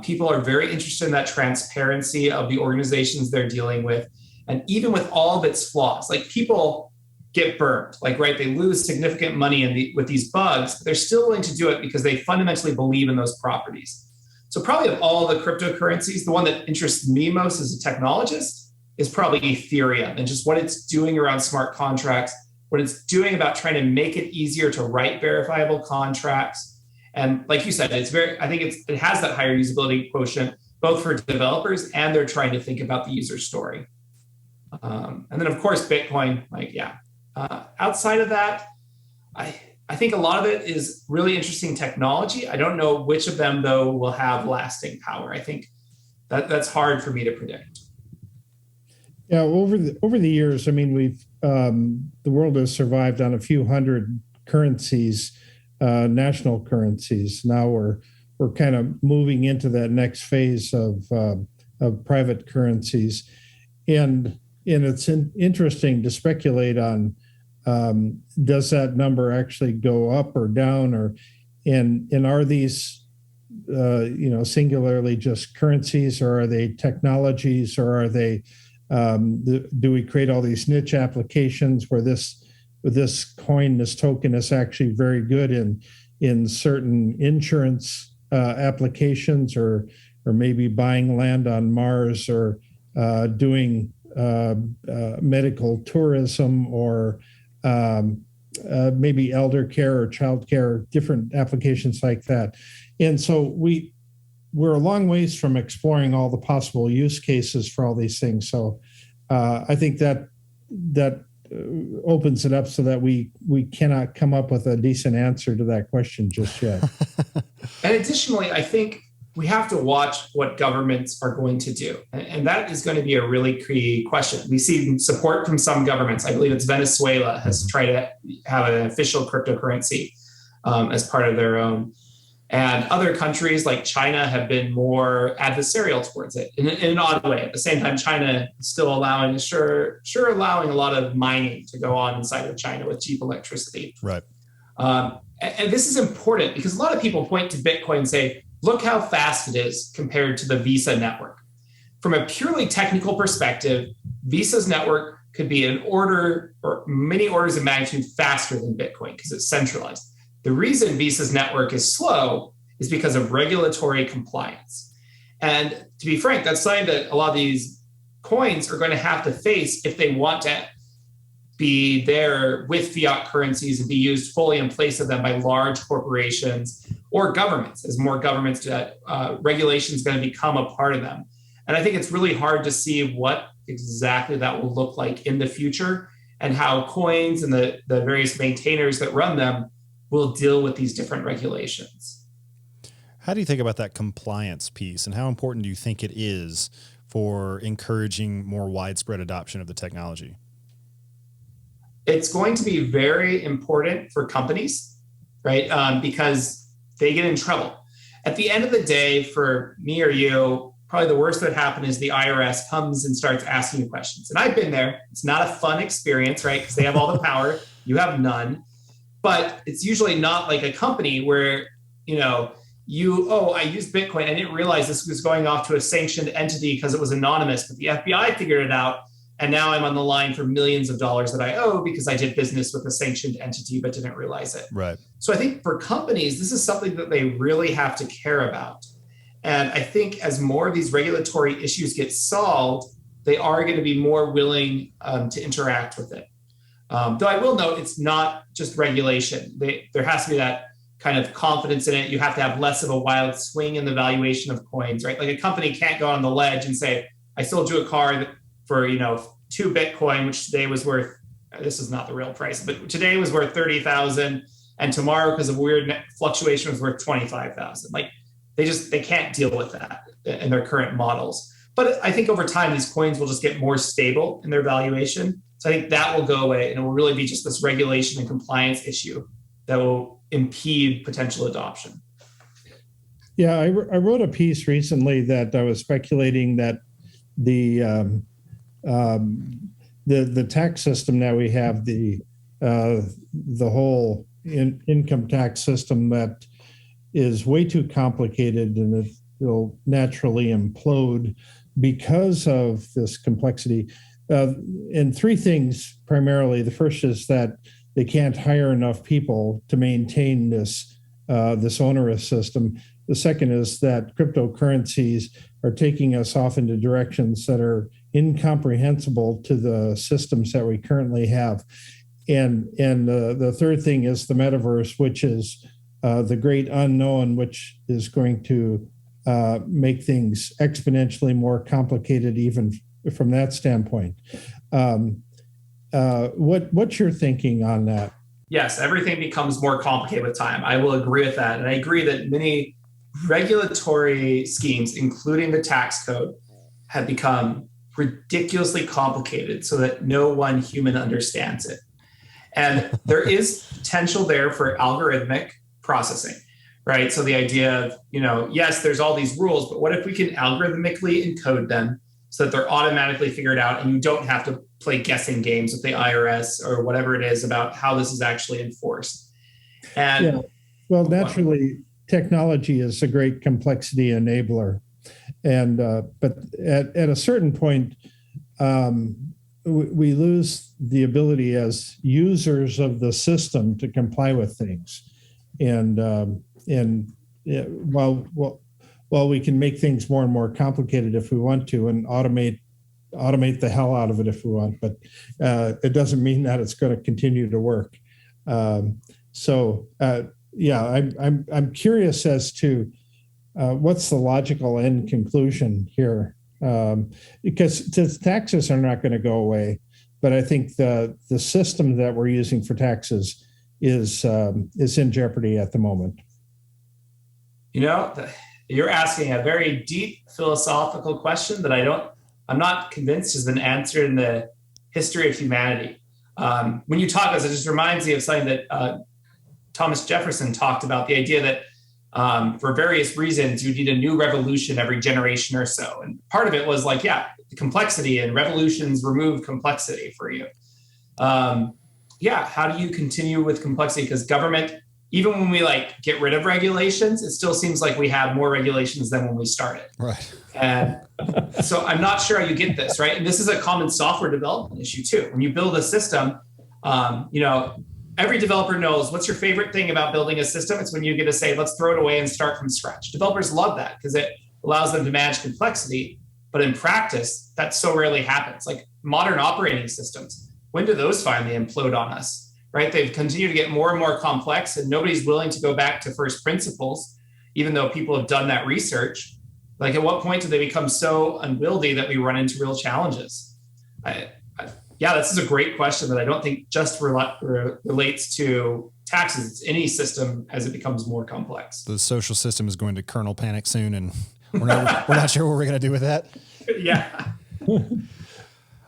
People are very interested in that transparency of the organizations they're dealing with. And even with all of its flaws, like people get burned, like, right, they lose significant money with these bugs, but they're still willing to do it because they fundamentally believe in those properties. So probably of all the cryptocurrencies, the one that interests me most as a technologist is probably Ethereum and just what it's doing around smart contracts, what it's doing about trying to make it easier to write verifiable contracts. And like you said, I think it has that higher usability quotient, both for developers and they're trying to think about the user story. And then of course, Bitcoin, outside of that, I think a lot of it is really interesting technology. I don't know which of them, though, will have lasting power. I think that's hard for me to predict. Yeah, over the years, I mean, the world has survived on a few hundred currencies, national currencies. Now we're kind of moving into that next phase of private currencies, and it's interesting to speculate on. Does that number actually go up or down, and are these singularly just currencies, or are they technologies, or are they do we create all these niche applications where this coin, this token is actually very good in certain insurance applications, or maybe buying land on Mars, or doing medical tourism, or maybe elder care or child care, different applications like that. And so we're a long ways from exploring all the possible use cases for all these things. So I think that opens it up so that we cannot come up with a decent answer to that question just yet. And additionally, I think we have to watch what governments are going to do. And that is going to be a really key question. We see support from some governments. I believe it's Venezuela has tried to have an official cryptocurrency as part of their own. And other countries like China have been more adversarial towards it in an odd way. At the same time, China is still allowing a lot of mining to go on inside of China with cheap electricity. Right. And this is important because a lot of people point to Bitcoin and say, look how fast it is compared to the Visa network. From a purely technical perspective, Visa's network could be an order or many orders of magnitude faster than Bitcoin because it's centralized. The reason Visa's network is slow is because of regulatory compliance. And to be frank, that's something that a lot of these coins are going to have to face if they want to be there with fiat currencies and be used fully in place of them by large corporations or governments, as more governments, regulation is going to become a part of them. And I think it's really hard to see what exactly that will look like in the future and how coins and the various maintainers that run them will deal with these different regulations. How do you think about that compliance piece, and how important do you think it is for encouraging more widespread adoption of the technology? It's going to be very important for companies, right? Because they get in trouble. At the end of the day, for me or you, probably the worst that happen is the IRS comes and starts asking you questions. And I've been there. It's not a fun experience, right? Because they have all the power, you have none. But it's usually not like a company where, I used Bitcoin. I didn't realize this was going off to a sanctioned entity because it was anonymous, but the FBI figured it out. And now I'm on the line for millions of dollars that I owe because I did business with a sanctioned entity, but didn't realize it. Right. So I think for companies, this is something that they really have to care about. And I think as more of these regulatory issues get solved, they are going to be more willing to interact with it. Though I will note, it's not just regulation. There has to be that kind of confidence in it. You have to have less of a wild swing in the valuation of coins, right? Like a company can't go on the ledge and say, I sold you a car for 2 Bitcoin, which today was worth, this is not the real price, but today was worth 30,000, and tomorrow, because of weird fluctuation, was worth 25,000. Like they can't deal with that in their current models. But I think over time, these coins will just get more stable in their valuation. So I think that will go away, and it will really be just this regulation and compliance issue that will impede potential adoption. Yeah, I wrote a piece recently that I was speculating that the tax system that we have, the whole income tax system, that is way too complicated, and it'll naturally implode because of this complexity. And three things primarily. The first is that they can't hire enough people to maintain this onerous system. The second is that cryptocurrencies are taking us off into directions that are incomprehensible to the systems that we currently have. And the third thing is the metaverse, which is the great unknown, which is going to make things exponentially more complicated, even from that standpoint. What's your thinking on that? Yes, everything becomes more complicated with time. I will agree with that. And I agree that many regulatory schemes, including the tax code, have become ridiculously complicated so that no one human understands it. And there is potential there for algorithmic processing, right? So the idea of, yes, there's all these rules, but what if we can algorithmically encode them so that they're automatically figured out and you don't have to play guessing games with the IRS or whatever it is about how this is actually enforced? And yeah. Well, naturally, technology is a great complexity enabler. And but at a certain point, we lose the ability as users of the system to comply with things. And while we can make things more and more complicated if we want to, and automate the hell out of it if we want, but it doesn't mean that it's going to continue to work. I'm curious as to what's the logical end conclusion here, because taxes are not going to go away, but I think the system that we're using for taxes is in jeopardy at the moment. You're asking a very deep philosophical question that I'm not convinced has been answered in the history of humanity. When you talk, it just reminds me of something that Thomas Jefferson talked about, the idea that for various reasons, you need a new revolution every generation or so. And part of it was like, the complexity, and revolutions remove complexity for you. How do you continue with complexity? Because government, even when we get rid of regulations, it still seems like we have more regulations than when we started. Right. And so I'm not sure how you get this, right? And this is a common software development issue too. When you build a system, every developer knows what's your favorite thing about building a system. It's when you get to say, let's throw it away and start from scratch. Developers love that because it allows them to manage complexity. But in practice, that so rarely happens. Like modern operating systems, when do those finally implode on us, right? They've continued to get more and more complex, and nobody's willing to go back to first principles, even though people have done that research. Like, at what point do they become so unwieldy that we run into real challenges? This is a great question that I don't think just relates to taxes. It's any system as it becomes more complex. The social system is going to kernel panic soon, and we're not sure what we're going to do with that. Yeah.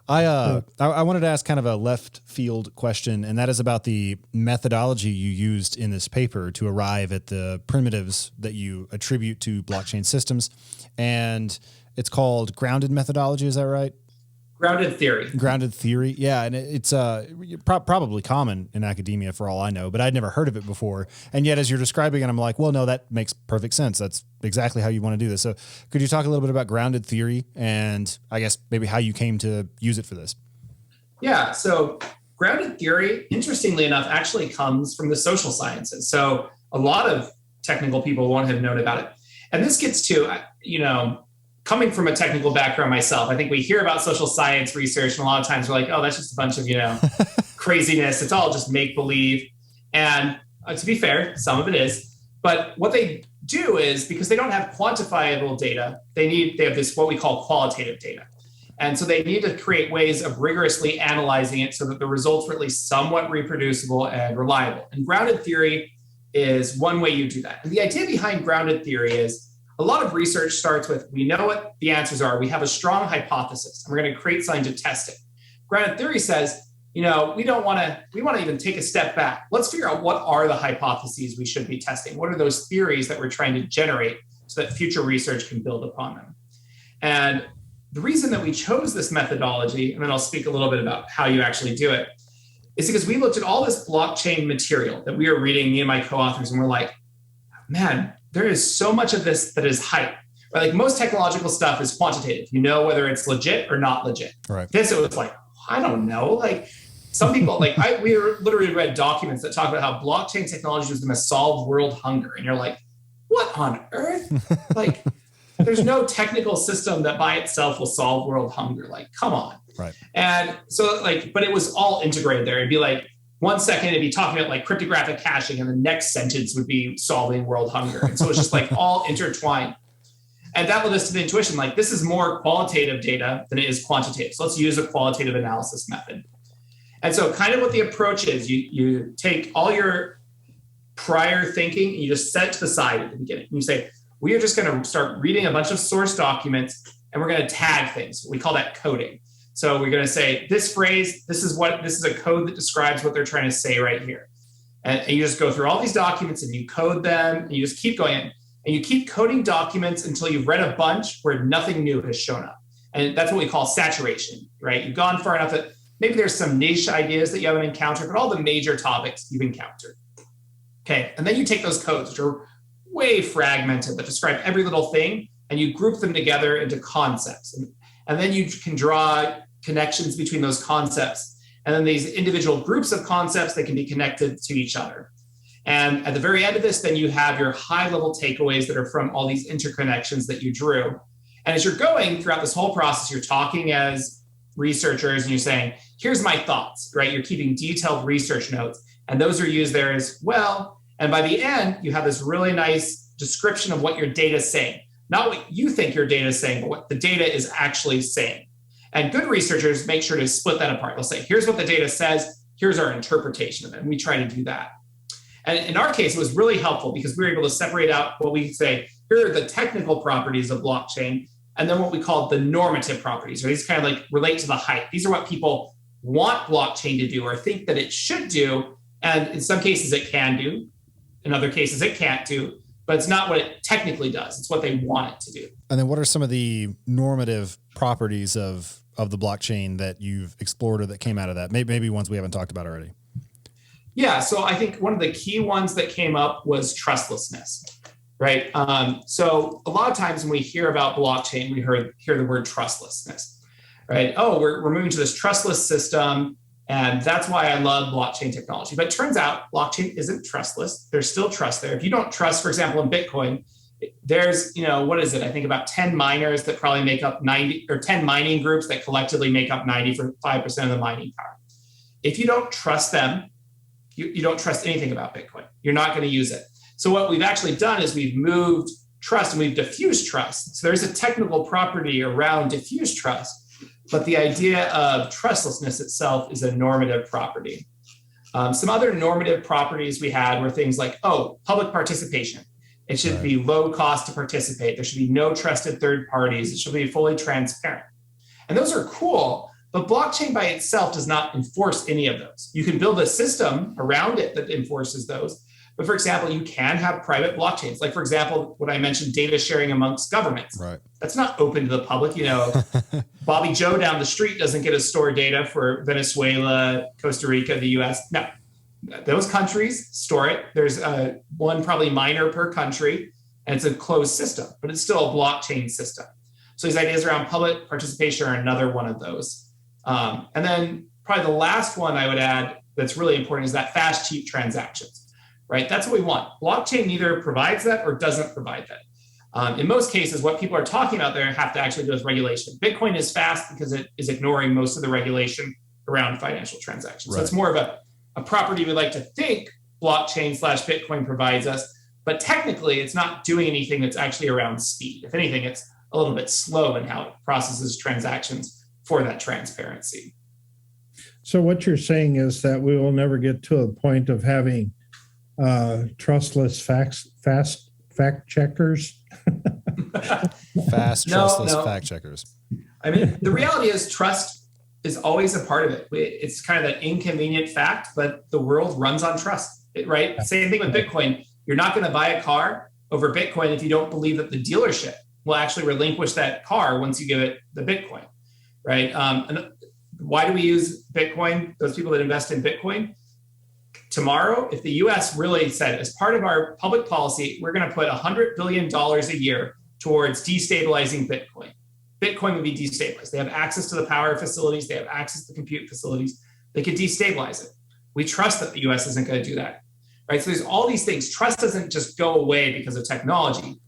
I wanted to ask kind of a left field question, and that is about the methodology you used in this paper to arrive at the primitives that you attribute to blockchain systems. And it's called grounded methodology. Is that right? Grounded theory. Grounded theory. Yeah. And it's probably common in academia for all I know, but I'd never heard of it before. And yet, as you're describing it, I'm like, well, no, that makes perfect sense. That's exactly how you want to do this. So could you talk a little bit about grounded theory and I guess maybe how you came to use it for this? Yeah. So grounded theory, interestingly enough, actually comes from the social sciences. So a lot of technical people won't have known about it. And this gets to, coming from a technical background myself, I think we hear about social science research, and a lot of times we're like, oh, that's just a bunch of, craziness. It's all just make believe. And to be fair, some of it is. But what they do is, because they don't have quantifiable data, they have this, what we call qualitative data. And so they need to create ways of rigorously analyzing it so that the results are at least somewhat reproducible and reliable. And grounded theory is one way you do that. And the idea behind grounded theory is, a lot of research starts with, we know what the answers are. We have a strong hypothesis, and we're going to create something to test it. Grounded theory says, we want to even take a step back. Let's figure out what are the hypotheses we should be testing. What are those theories that we're trying to generate so that future research can build upon them? And the reason that we chose this methodology, and then I'll speak a little bit about how you actually do it, is because we looked at all this blockchain material that we were reading, me and my co-authors, and we're like, man, there is so much of this that is hype. Right? Like most technological stuff is quantitative. You know whether it's legit or not legit. Right. This, it was like, I don't know. Like some people, we literally read documents that talk about how blockchain technology was going to solve world hunger. And you're like, what on earth? Like, there's no technical system that by itself will solve world hunger. Like, come on. Right. And so but it was all integrated there. It'd be like, 1 second it'd be talking about like cryptographic hashing, and the next sentence would be solving world hunger. And so it's just like all intertwined. And that led us to the intuition, like this is more qualitative data than it is quantitative. So let's use a qualitative analysis method. And so kind of what the approach is, you take all your prior thinking and you just set it to the side at the beginning. And you say, we are just going to start reading a bunch of source documents and we're going to tag things. We call that coding. So we're going to say this phrase, this is a code that describes what they're trying to say right here. And you just go through all these documents and you code them and you just keep going in. And you keep coding documents until you've read a bunch where nothing new has shown up. And that's what we call saturation, right? You've gone far enough that maybe there's some niche ideas that you haven't encountered, but all the major topics you've encountered. Okay, and then you take those codes, which are way fragmented, that describe every little thing, and you group them together into concepts. And then you can draw connections between those concepts. And then these individual groups of concepts, they can be connected to each other. And at the very end of this, then you have your high-level takeaways that are from all these interconnections that you drew. And as you're going throughout this whole process, you're talking as researchers and you're saying, here's my thoughts, right? You're keeping detailed research notes, and those are used there as well. And by the end, you have this really nice description of what your data is saying. Not what you think your data is saying, but what the data is actually saying. And good researchers make sure to split that apart. They'll say, here's what the data says, here's our interpretation of it. And we try to do that. And in our case, it was really helpful because we were able to separate out what we say, here are the technical properties of blockchain, and then what we call the normative properties, or these kind of like relate to the hype. These are what people want blockchain to do or think that it should do. And in some cases it can do, in other cases it can't do, but it's not what it technically does. It's what they want it to do. And then what are some of the normative properties of the blockchain that you've explored or that came out of that? Maybe ones we haven't talked about already. Yeah, so I think one of the key ones that came up was trustlessness, right? So a lot of times when we hear about blockchain, we hear the word trustlessness, right? Oh, we're moving to this trustless system, and that's why I love blockchain technology. But it turns out blockchain isn't trustless. There's still trust there. If you don't trust, for example, in Bitcoin, there's, what is it? I think about 10 miners that probably make up 90, or 10 mining groups that collectively make up 95% of the mining power. If you don't trust them, you don't trust anything about Bitcoin. You're not going to use it. So what we've actually done is we've moved trust and we've diffused trust. So there's a technical property around diffused trust, but the idea of trustlessness itself is a normative property. Some other normative properties we had were things like, public participation. It should be low cost to participate. There should be no trusted third parties. It should be fully transparent. And those are cool, but blockchain by itself does not enforce any of those. You can build a system around it that enforces those. But for example, you can have private blockchains. Like, for example, what I mentioned, data sharing amongst governments. Right. That's not open to the public. Bobby Joe down the street doesn't get to store data for Venezuela, Costa Rica, the US. No, those countries store it. There's one probably miner per country, and it's a closed system, but it's still a blockchain system. So these ideas around public participation are another one of those. And then probably the last one I would add that's really important is that fast, cheap transactions, right? That's what we want. Blockchain neither provides that or doesn't provide that. In most cases, what people are talking about there have to actually do with regulation. Bitcoin is fast because it is ignoring most of the regulation around financial transactions. So it's more of a property we like to think blockchain/Bitcoin provides us, but technically it's not doing anything that's actually around speed. If anything, it's a little bit slow in how it processes transactions for that transparency. So what you're saying is that we will never get to a point of having trustless fact checkers. Trustless fact checkers. I mean, the reality is trust is always a part of it. It's kind of an inconvenient fact, but the world runs on trust, right? Same thing with Bitcoin. You're not going to buy a car over Bitcoin if you don't believe that the dealership will actually relinquish that car once you give it the Bitcoin, right? And why do we use Bitcoin? Those people that invest in Bitcoin, tomorrow, if the US really said, as part of our public policy, we're going to put $100 billion a year towards destabilizing Bitcoin. Bitcoin would be destabilized. They have access to the power facilities. They have access to compute facilities. They could destabilize it. We trust that the US isn't going to do that, right? So there's all these things. Trust doesn't just go away because of technology.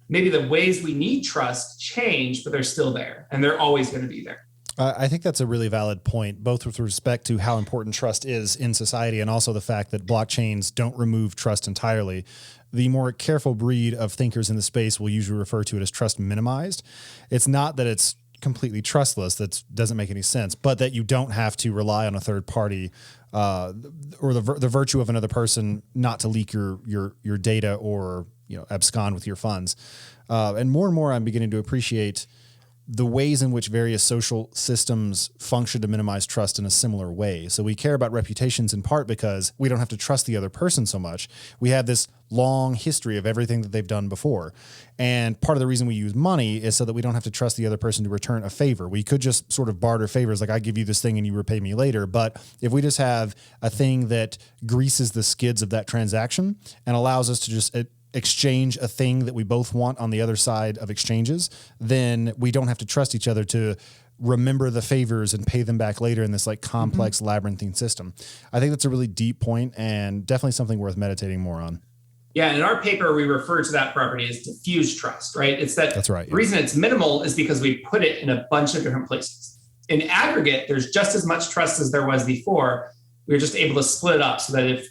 Maybe the ways we need trust change, but they're still there, and they're always going to be there. I think that's a really valid point, both with respect to how important trust is in society and also the fact that blockchains don't remove trust entirely. The more careful breed of thinkers in the space will usually refer to it as trust minimized. It's not that it's completely trustless, that doesn't make any sense, but that you don't have to rely on a third party or the virtue of another person not to leak your data or abscond with your funds. And more I'm beginning to appreciate the ways in which various social systems function to minimize trust in a similar way. So we care about reputations in part because we don't have to trust the other person so much. We have this long history of everything that they've done before. And part of the reason we use money is so that we don't have to trust the other person to return a favor. We could just sort of barter favors, like I give you this thing and you repay me later. But if we just have a thing that greases the skids of that transaction and allows us to just exchange a thing that we both want on the other side of exchanges, then we don't have to trust each other to remember the favors and pay them back later in this like complex labyrinthine system. I think that's a really deep point and definitely something worth meditating more on. Yeah, and in our paper, we refer to that property as diffuse trust, right? It's that's right. The reason it's minimal is because we put it in a bunch of different places. In aggregate, there's just as much trust as there was before. We were just able to split it up so that if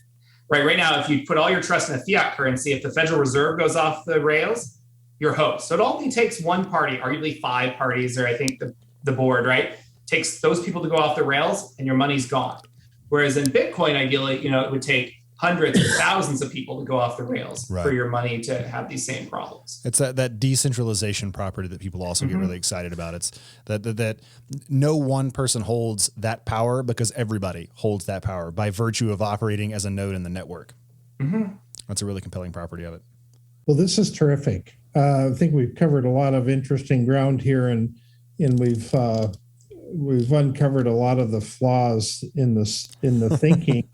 right now, if you put all your trust in a fiat currency, if the Federal Reserve goes off the rails, you're host. So it only takes one party, arguably 5 parties, or I think the board, right? Takes those people to go off the rails and your money's gone. Whereas in Bitcoin, ideally, it would take hundreds of thousands of people to go off the rails for your money to have these same problems. It's that decentralization property that people also get really excited about. It's that no one person holds that power because everybody holds that power by virtue of operating as a node in the network. That's a really compelling property of it. Well, this is terrific. I think we've covered a lot of interesting ground here, and we've uncovered a lot of the flaws in the thinking,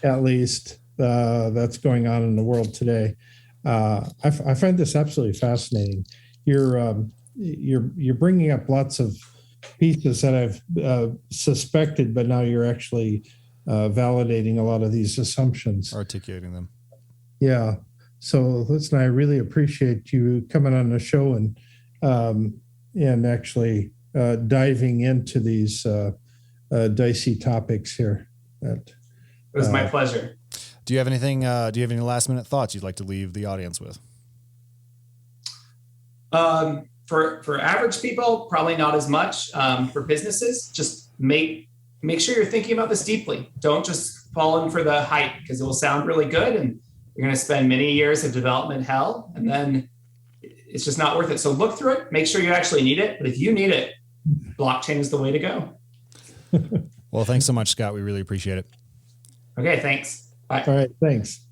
at least. That's going on in the world today. I find this absolutely fascinating. You're bringing up lots of pieces that I've suspected, but now you're actually validating a lot of these assumptions, articulating them. Yeah. So listen, I really appreciate you coming on the show and actually diving into these dicey topics here. It was my pleasure. Do you have anything? Do you have any last minute thoughts you'd like to leave the audience with? For average people, probably not as much. For businesses, just make sure you're thinking about this deeply. Don't just fall in for the hype because it will sound really good, and You're going to spend many years of development hell, and then it's just not worth it. So look through it, make sure you actually need it. But if you need it, blockchain is the way to go. Well, thanks so much, Scott. We really appreciate it. Okay, thanks. Bye. All right, thanks.